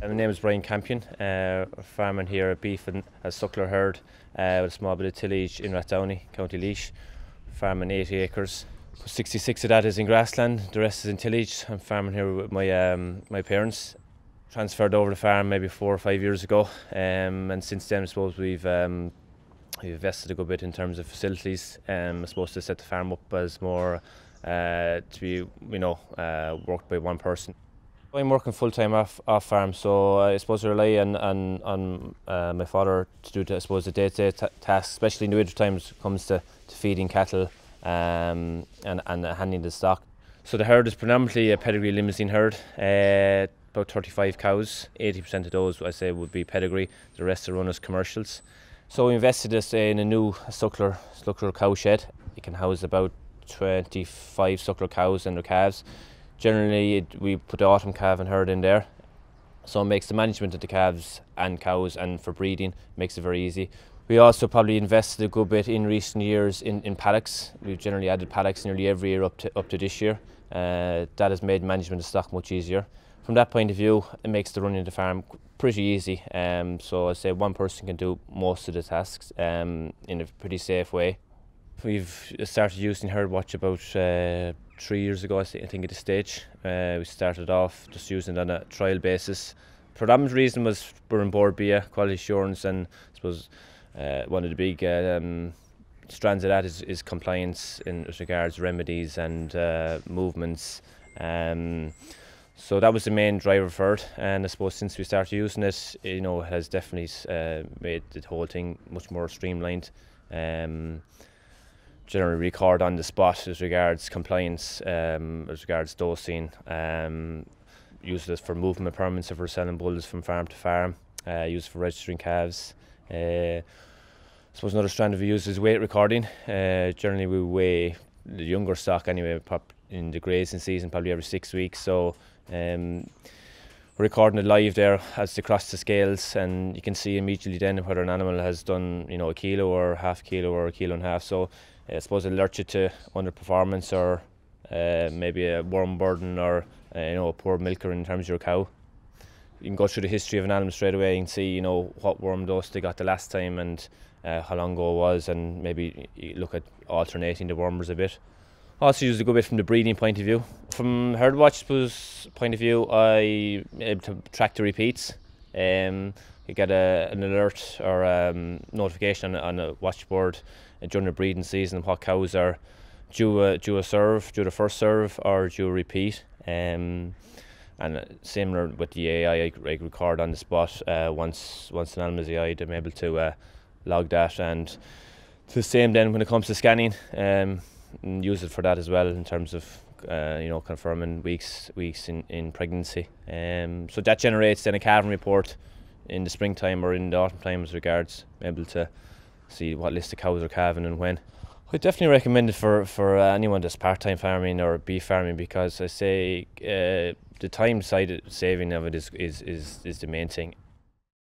My name is Brian Campion, farming here at beef and a suckler herd with a small bit of tillage in Rathdowney, County Laois, farming 80 acres. 66 of that is in grassland, the rest is in tillage. I'm farming here with my parents. Transferred over the farm maybe 4 or 5 years ago, and since then I suppose we've invested a good bit in terms of facilities. I suppose to set the farm up as more to be worked by one person. I'm working full time off farm, so I suppose I rely on my father to do I suppose the day-to-day tasks, especially in the winter times when it comes to feeding cattle and handling the stock. So the herd is predominantly a pedigree limousine herd. About 35 cows. 80% of those I say would be pedigree. The rest are run as commercials. So we invested this in a new suckler cow shed. It can house about 25 suckler cows and their calves. Generally, we put the autumn calf and herd in there, so it makes the management of the calves and cows and for breeding makes it very easy. We also probably invested a good bit in recent years in paddocks. We've generally added paddocks nearly every year up to this year. That has made management of stock much easier. From that point of view, it makes the running of the farm pretty easy. So I say one person can do most of the tasks in a pretty safe way. We've started using herd watch about 3 years ago, I think at this stage. We started off just using it on a trial basis. Predominant reason was we're on board BIA, quality assurance, and I suppose one of the big strands of that is compliance in regards remedies and movements. So that was the main driver for it, and I suppose since we started using it, it has definitely made the whole thing much more streamlined. Generally record on the spot as regards compliance, as regards dosing. Use it for movement permits if we're selling bulls from farm to farm. Use it for registering calves. I suppose another strand we use is weight recording. Generally we weigh the younger stock anyway, in the grazing season probably every 6 weeks. So we're recording it live there as they cross the scales, and you can see immediately then whether an animal has done a kilo or half kilo or a kilo and a half. So I suppose it alerts you to underperformance or maybe a worm burden or a poor milker in terms of your cow. You can go through the history of an animal straight away and see what worm dose they got the last time and how long ago it was, and maybe you look at alternating the wormers a bit. Also use a good bit from the breeding point of view. From herd watch point of view, I able to track the repeats. You get an alert or notification on a watchboard during the breeding season what cows are due a serve, due the first serve, or due a repeat. And similar with the AI, I record on the spot once an animal is AI'd, I'm able to log that, and the same then when it comes to scanning. Use it for that as well in terms of confirming weeks in pregnancy. So that generates then a calving report in the springtime or in the autumn time as regards able to see what list of cows are calving and when. I definitely recommend it for anyone that's part-time farming or beef farming, because I say the time side saving of it is the main thing.